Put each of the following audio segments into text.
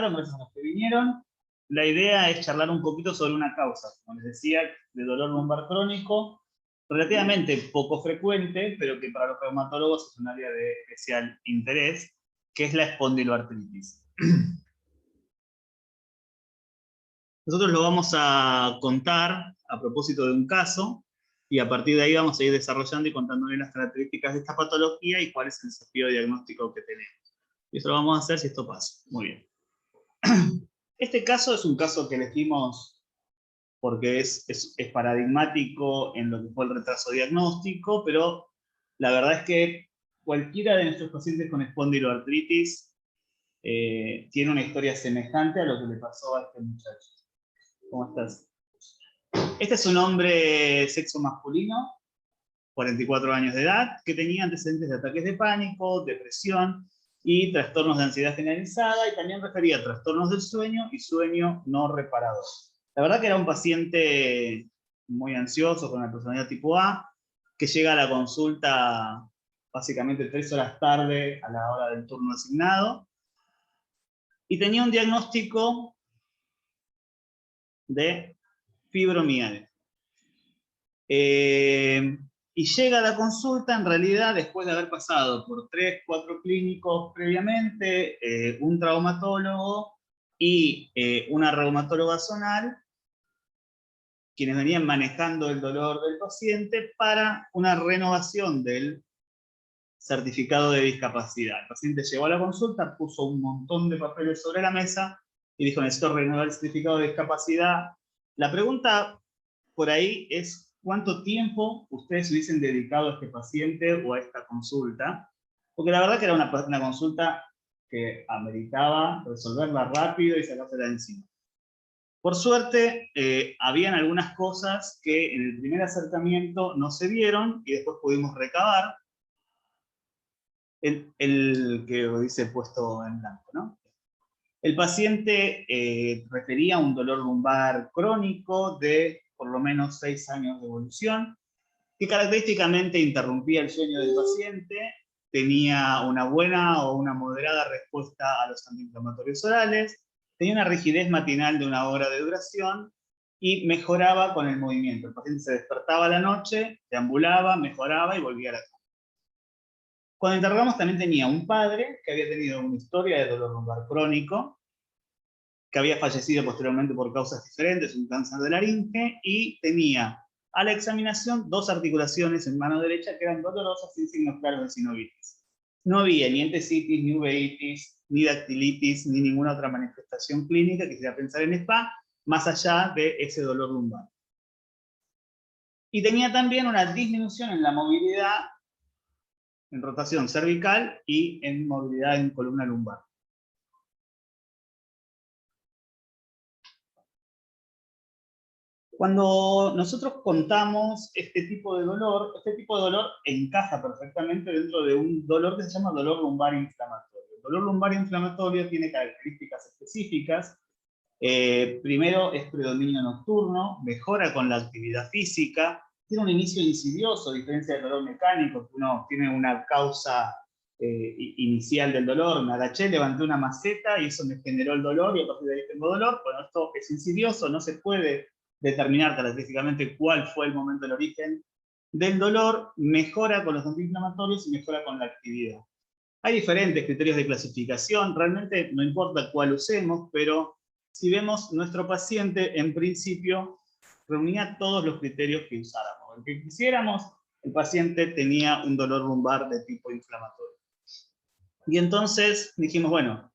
gracias a los que vinieron. La idea es charlar un poquito sobre una causa, como les decía, de dolor lumbar crónico, relativamente poco frecuente, pero que para los reumatólogos es un área de especial interés, que es la espondiloartritis. Nosotros lo vamos a contar a propósito de un caso, y a partir de ahí vamos a ir desarrollando y contándole las características de esta patología y cuál es el desafío diagnóstico que tenemos. Y eso lo vamos a hacer si esto pasa. Muy bien. Este caso es un caso que elegimos porque es paradigmático en lo que fue el retraso diagnóstico, pero la verdad es que cualquiera de nuestros pacientes con espondiloartritis tiene una historia semejante a lo que le pasó a este muchacho. ¿Cómo estás? Este es un hombre sexo masculino, 44 años de edad, que tenía antecedentes de ataques de pánico, depresión y trastornos de ansiedad generalizada, y también refería a trastornos del sueño y sueño no reparador. La verdad que era un paciente muy ansioso, con una personalidad tipo A, que llega a la consulta básicamente 3 horas tarde a la hora del turno asignado, y tenía un diagnóstico de fibromialgia. Y llega a la consulta, en realidad, después de haber pasado por 3, 4 clínicos previamente, un traumatólogo y una reumatóloga zonal, quienes venían manejando el dolor del paciente para una renovación del certificado de discapacidad. El paciente llegó a la consulta, puso un montón de papeles sobre la mesa y dijo: necesito renovar el certificado de discapacidad. La pregunta por ahí es: ¿cuánto tiempo ustedes hubiesen dedicado a este paciente o a esta consulta? Porque la verdad que era una consulta que ameritaba resolverla rápido y sacársela de encima. Por suerte, habían algunas cosas que en el primer acercamiento no se vieron y después pudimos recabar. El que dice puesto en blanco, ¿no? El paciente refería a un dolor lumbar crónico de por lo menos 6 años de evolución, que característicamente interrumpía el sueño del paciente, tenía una buena o una moderada respuesta a los antiinflamatorios orales, tenía una rigidez matinal de 1 hora de duración y mejoraba con el movimiento. El paciente se despertaba a la noche, deambulaba, mejoraba y volvía a la cama. Cuando interrogamos también tenía un padre que había tenido una historia de dolor lumbar crónico, que había fallecido posteriormente por causas diferentes, un cáncer de laringe, y tenía a la examinación 2 articulaciones en mano derecha que eran dolorosas sin signos claros de sinovitis. No había ni entesitis, ni uveitis, ni dactilitis, ni ninguna otra manifestación clínica que quisiera pensar en SPA, más allá de ese dolor lumbar. Y tenía también una disminución en la movilidad, en rotación cervical y en movilidad en columna lumbar. Cuando nosotros contamos este tipo de dolor encaja perfectamente dentro de un dolor que se llama dolor lumbar inflamatorio. El dolor lumbar inflamatorio tiene características específicas. Primero, es predominio nocturno, mejora con la actividad física, tiene un inicio insidioso, a diferencia del dolor mecánico, que uno tiene una causa inicial del dolor. Me agaché, levanté una maceta y eso me generó el dolor y a partir de ahí tengo dolor. Bueno, esto es insidioso, no se puede determinar característicamente cuál fue el momento del origen del dolor, mejora con los antiinflamatorios y mejora con la actividad. Hay diferentes criterios de clasificación, realmente no importa cuál usemos, pero si vemos, nuestro paciente en principio reunía todos los criterios que usáramos. El que quisiéramos, el paciente tenía un dolor lumbar de tipo inflamatorio. Y entonces dijimos, bueno,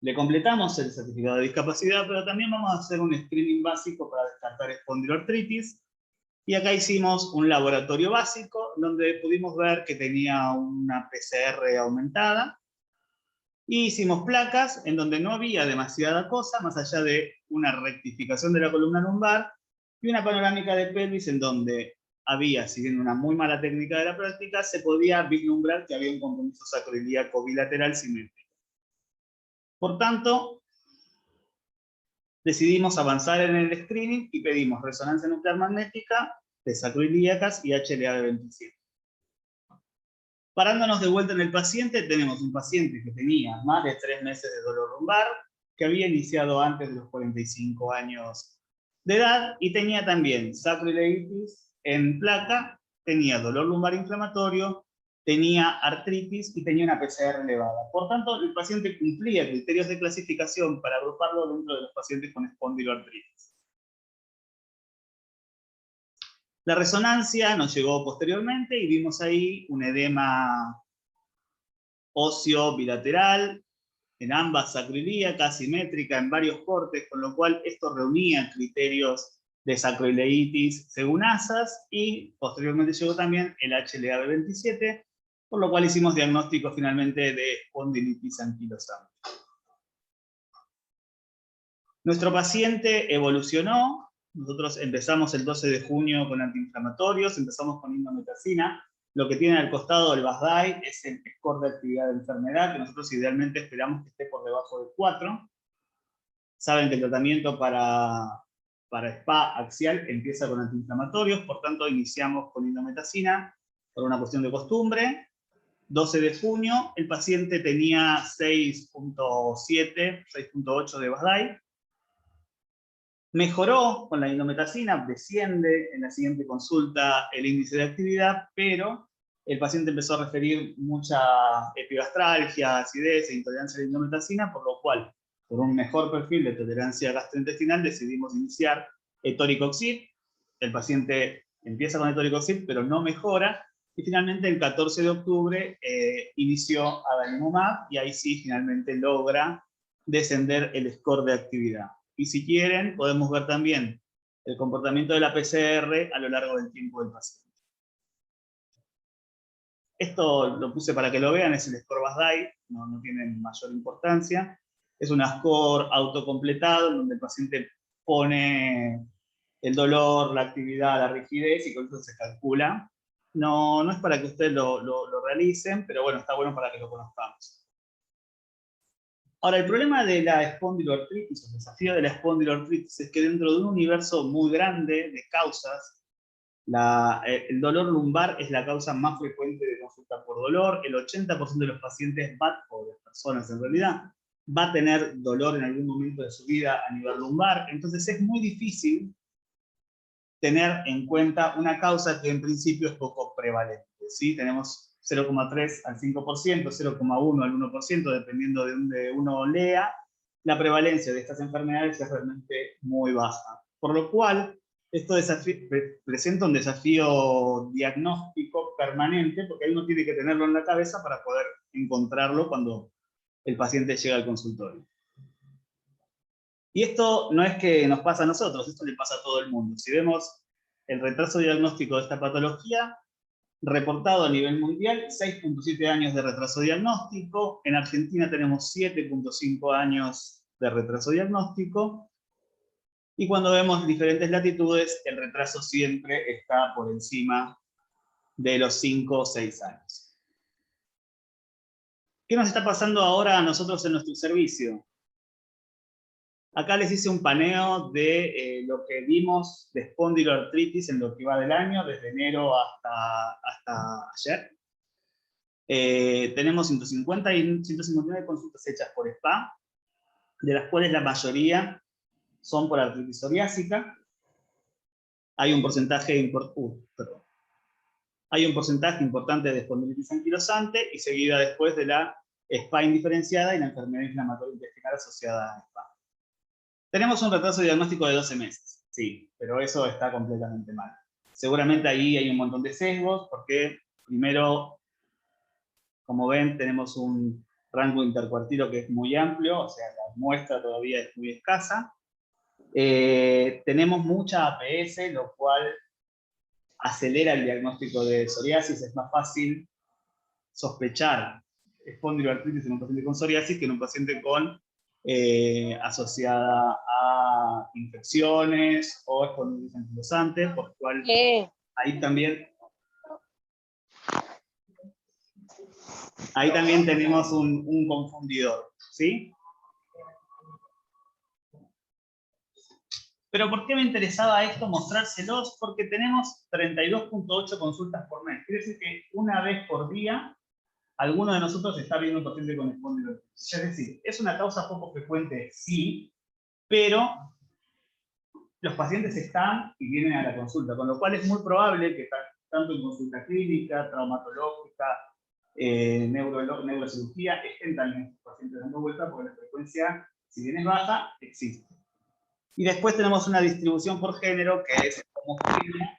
le completamos el certificado de discapacidad, pero también vamos a hacer un screening básico para descartar espondiloartritis. Y acá hicimos un laboratorio básico, donde pudimos ver que tenía una PCR aumentada. Y hicimos placas en donde no había demasiada cosa, más allá de una rectificación de la columna lumbar, y una panorámica de pelvis en donde había, si bien una muy mala técnica de la práctica, se podía vislumbrar que había un compromiso sacroiliaco bilateral simétrico. Por tanto, decidimos avanzar en el screening y pedimos resonancia nuclear magnética de sacroiliacas y HLA de 27. Parándonos de vuelta en el paciente, tenemos un paciente que tenía más de 3 meses de dolor lumbar, que había iniciado antes de los 45 años de edad, y tenía también sacroileitis en placa, tenía dolor lumbar inflamatorio, tenía artritis y tenía una PCR elevada. Por tanto, el paciente cumplía criterios de clasificación para agruparlo dentro de los pacientes con espondiloartritis. La resonancia nos llegó posteriormente y vimos ahí un edema óseo bilateral en ambas sacroiliacas, simétrica en varios cortes, con lo cual esto reunía criterios de sacroileitis según ASAS, y posteriormente llegó también el HLA-B27, por lo cual hicimos diagnóstico finalmente de espondilitis anquilosante. Nuestro paciente evolucionó. Nosotros empezamos el 12 de junio con antiinflamatorios, empezamos con indometacina. Lo que tiene al costado el BASDAI es el score de actividad de enfermedad, que nosotros idealmente esperamos que esté por debajo de 4. Saben que el tratamiento para SPA axial empieza con antiinflamatorios, por tanto iniciamos con indometacina por una cuestión de costumbre. 12 de junio, el paciente tenía 6.7, 6.8 de BASDAI. Mejoró con la indometacina, desciende en la siguiente consulta el índice de actividad, pero el paciente empezó a referir mucha epigastralgia, acidez e intolerancia a la indometacina, por lo cual, por un mejor perfil de tolerancia gastrointestinal, decidimos iniciar etoricoxib. El paciente empieza con etoricoxib, pero no mejora, y finalmente el 14 de octubre inició adalimumab, y ahí sí finalmente logra descender el score de actividad. Y si quieren, podemos ver también el comportamiento de la PCR a lo largo del tiempo del paciente. Esto lo puse para que lo vean, es el score BASDAI, no tiene mayor importancia. Es un score autocompletado, donde el paciente pone el dolor, la actividad, la rigidez, y con eso se calcula. No es para que ustedes lo realicen, pero bueno, está bueno para que lo conozcamos. Ahora, el problema de la espondiloartritis, el desafío de la espondiloartritis, es que dentro de un universo muy grande de causas, el dolor lumbar es la causa más frecuente de consulta por dolor. El 80% de los pacientes, o de las personas en realidad, va a tener dolor en algún momento de su vida a nivel lumbar. Entonces es muy difícil tener en cuenta una causa que en principio es poco prevalente, ¿sí? Tenemos 0,3 al 5%, 0,1 al 1%, dependiendo de donde uno lea. La prevalencia de estas enfermedades es realmente muy baja. Por lo cual, esto presenta un desafío diagnóstico permanente, porque uno tiene que tenerlo en la cabeza para poder encontrarlo cuando el paciente llega al consultorio. Y esto no es que nos pasa a nosotros, esto le pasa a todo el mundo. Si vemos el retraso diagnóstico de esta patología, reportado a nivel mundial, 6.7 años de retraso diagnóstico. En Argentina tenemos 7.5 años de retraso diagnóstico. Y cuando vemos diferentes latitudes, el retraso siempre está por encima de los 5 o 6 años. ¿Qué nos está pasando ahora a nosotros en nuestro servicio? Acá les hice un paneo de lo que vimos de espondiloartritis en lo que va del año, desde enero hasta ayer. Tenemos 159 consultas hechas por SPA, de las cuales la mayoría son por artritis psoriásica. Hay un porcentaje importante de espondilitis anquilosante, y seguida después de la SPA indiferenciada y la enfermedad inflamatoria intestinal asociada a SPA. Tenemos un retraso diagnóstico de 12 meses, sí, pero eso está completamente mal. Seguramente ahí hay un montón de sesgos, porque primero, como ven, tenemos un rango intercuartilo que es muy amplio, o sea, la muestra todavía es muy escasa. Tenemos mucha APS, lo cual acelera el diagnóstico de psoriasis. Es más fácil sospechar espondiloartritis en un paciente con psoriasis que en un paciente con asociada a infecciones o espondilitis anquilosante, por lo cual ahí también tenemos un confundidor, ¿sí? Pero ¿por qué me interesaba esto mostrárselos? Porque tenemos 32.8 consultas por mes. Quiere decir que una vez por día alguno de nosotros está viendo un paciente con espondiloartritis. Es decir, es una causa poco frecuente, sí, pero los pacientes están y vienen a la consulta, con lo cual es muy probable que tanto en consulta clínica, traumatológica, neurocirugía, estén también estos pacientes dando vuelta, porque la frecuencia, si bien es baja, existe. Y después tenemos una distribución por género, que es homogénea,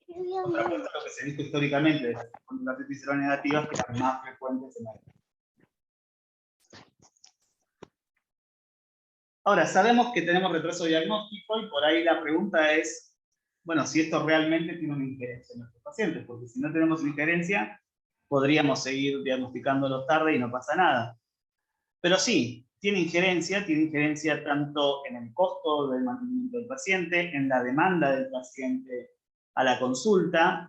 contrapuesta a lo que se ha visto históricamente de las espondiloartritis seronegativas, que las más frecuentes en la vida. Ahora, sabemos que tenemos retraso diagnóstico y por ahí la pregunta es, bueno, si esto realmente tiene una injerencia en nuestros pacientes, porque si no tenemos una injerencia, podríamos seguir diagnosticándolo tarde y no pasa nada. Pero sí, tiene injerencia tanto en el costo del mantenimiento del paciente, en la demanda del paciente a la consulta,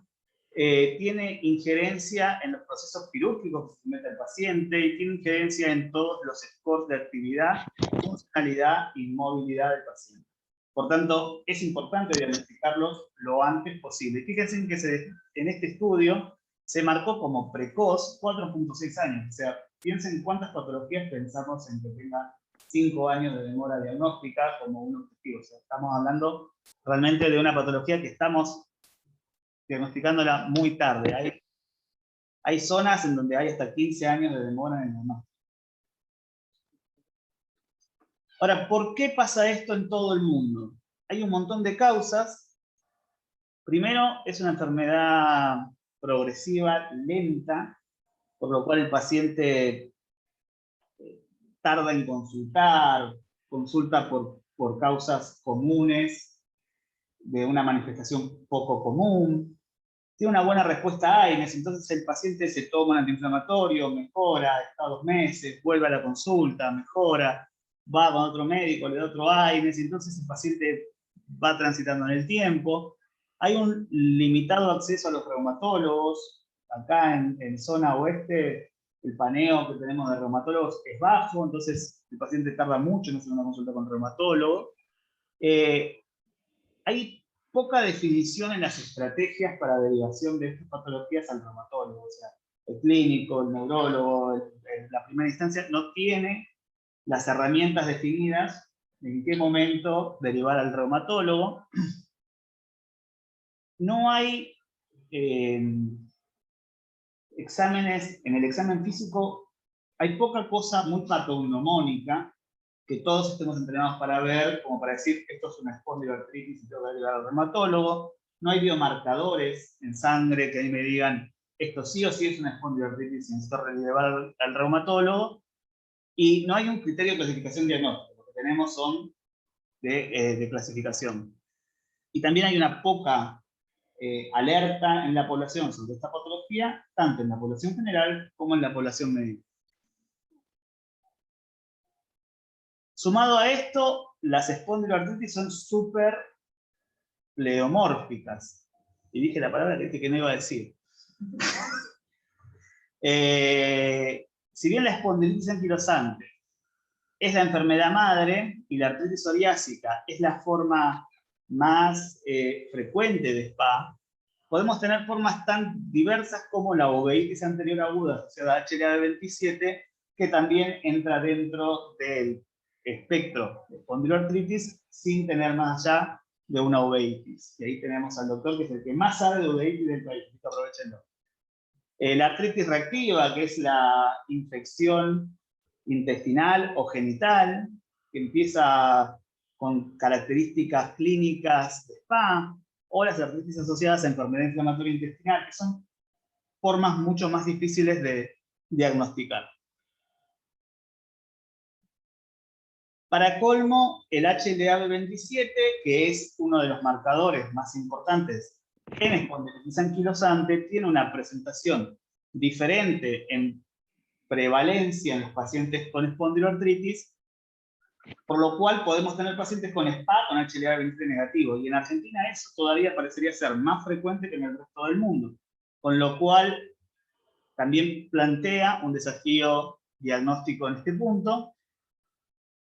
tiene injerencia en los procesos quirúrgicos que se somete al paciente, y tiene injerencia en todos los scores de actividad, funcionalidad y movilidad del paciente. Por tanto, es importante diagnosticarlos lo antes posible. Fíjense que en este estudio se marcó como precoz 4.6 años. O sea, piensen cuántas patologías pensamos en que tenga 5 años de demora diagnóstica como un objetivo. O sea, estamos hablando realmente de una patología que estamos diagnosticándola muy tarde. Hay zonas en donde hay hasta 15 años de demora en el diagnóstico. Ahora, ¿por qué pasa esto en todo el mundo? Hay un montón de causas. Primero, es una enfermedad progresiva, lenta, por lo cual el paciente tarda en consulta por causas comunes, de una manifestación poco común, tiene una buena respuesta a AINES, entonces el paciente se toma un antiinflamatorio, mejora, está 2 meses, vuelve a la consulta, mejora, va con otro médico, le da otro AINES, entonces el paciente va transitando en el tiempo. Hay un limitado acceso a los reumatólogos. Acá en zona oeste, el paneo que tenemos de reumatólogos es bajo, entonces el paciente tarda mucho en hacer una consulta con reumatólogo. Hay poca definición en las estrategias para derivación de estas patologías al reumatólogo. O sea, el clínico, el neurólogo, la primera instancia, no tiene las herramientas definidas en qué momento derivar al reumatólogo. No hay exámenes, en el examen físico hay poca cosa muy patognomónica que todos estemos entrenados para ver, como para decir, esto es una espondiloartritis y tengo que derivar al reumatólogo. No hay biomarcadores en sangre que ahí me digan, esto sí o sí es una espondiloartritis y necesito derivar al reumatólogo. Y no hay un criterio de clasificación diagnóstica. Lo que tenemos son de clasificación. Y también hay una poca alerta en la población sobre esta patología, tanto en la población general como en la población médica. Sumado a esto, las espondiloartritis son súper pleomórficas. Y dije la palabra que no iba a decir. Si bien la espondilitis anquilosante es la enfermedad madre y la artritis psoriásica es la forma más frecuente de SPA, podemos tener formas tan diversas como la uveitis anterior aguda asociada a HLA-B27, que también entra dentro del espectro de espondiloartritis sin tener más allá de una uveitis. Y ahí tenemos al doctor, que es el que más sabe de uveitis del país. Aprovechenlo. La artritis reactiva, que es la infección intestinal o genital, que empieza con características clínicas de SPA, o las artritis asociadas a enfermedad inflamatoria intestinal, que son formas mucho más difíciles de diagnosticar. Para colmo, el HLA-B27, que es uno de los marcadores más importantes en espondilitis anquilosante, tiene una presentación diferente en prevalencia en los pacientes con espondiloartritis, por lo cual podemos tener pacientes con SPA con HLA-B27 negativo, y en Argentina eso todavía parecería ser más frecuente que en el resto del mundo, con lo cual también plantea un desafío diagnóstico en este punto.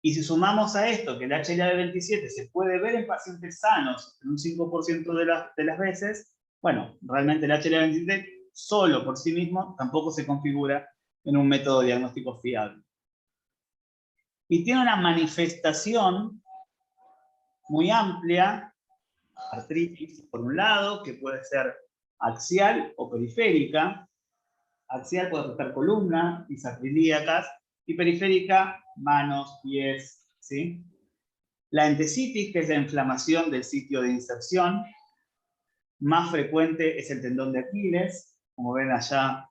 Y si sumamos a esto que el HLA-B27 se puede ver en pacientes sanos en un 5% de las veces, bueno, realmente el HLA-B27 solo por sí mismo tampoco se configura en un método diagnóstico fiable. Y tiene una manifestación muy amplia, artritis por un lado, que puede ser axial o periférica. Axial puede afectar columna, isacrilíacas, y periférica, manos, pies, ¿sí? La entesitis, que es la inflamación del sitio de inserción, más frecuente es el tendón de Aquiles, como ven allá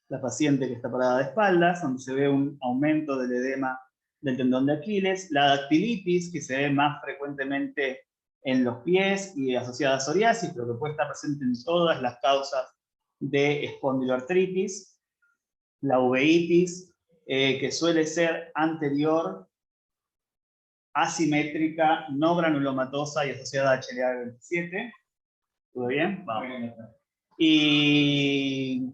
la paciente que está parada de espaldas, donde se ve un aumento del edema del tendón de Aquiles. La dactilitis, que se ve más frecuentemente en los pies y asociada a psoriasis, pero que puede estar presente en todas las causas de espondiloartritis. La uveitis, que suele ser anterior, asimétrica, no granulomatosa y asociada a HLA-27. ¿Todo bien? Vamos. Y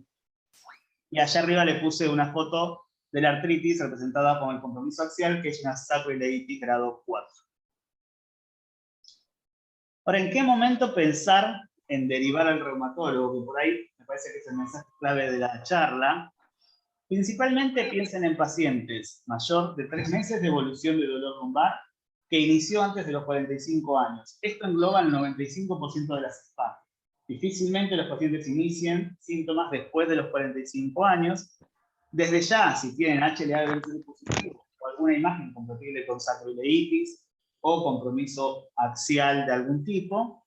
allá arriba le puse una foto de la artritis representada con el compromiso axial, que es una sacroileitis grado 4. Ahora, ¿en qué momento pensar en derivar al reumatólogo? Que por ahí me parece que es el mensaje clave de la charla. Principalmente piensen en pacientes mayor de 3 meses de evolución de dolor lumbar que inició antes de los 45 años. Esto engloba el 95% de las SPA. Difícilmente los pacientes inicien síntomas después de los 45 años. Desde ya, si tienen HLA-B27 positivo o alguna imagen compatible con sacroileitis o compromiso axial de algún tipo,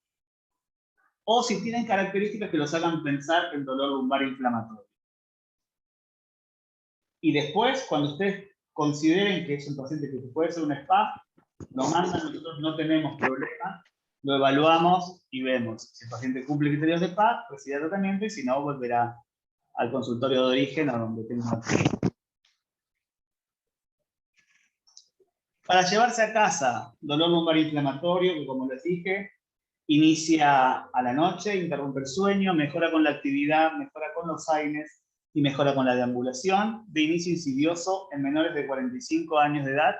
o si tienen características que los hagan pensar en dolor lumbar inflamatorio. Y después, cuando ustedes consideren que es un paciente que puede ser un SPA, lo mandan, nosotros no tenemos problema, lo evaluamos y vemos. Si el paciente cumple criterios de SPA, recibirá tratamiento, y si no, volverá al consultorio de origen, a donde tenga. Para llevarse a casa, dolor lumbar inflamatorio, que como les dije, inicia a la noche, interrumpe el sueño, mejora con la actividad, mejora con los AINES y mejora con la deambulación, de inicio insidioso en menores de 45 años de edad,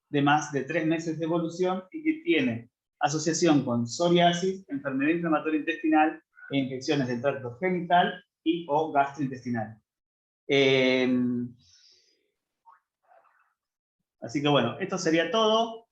de más de 3 meses de evolución, y que tiene asociación con psoriasis, enfermedad inflamatoria intestinal e infecciones del tracto genital y o gastrointestinal. Así que bueno, esto sería todo.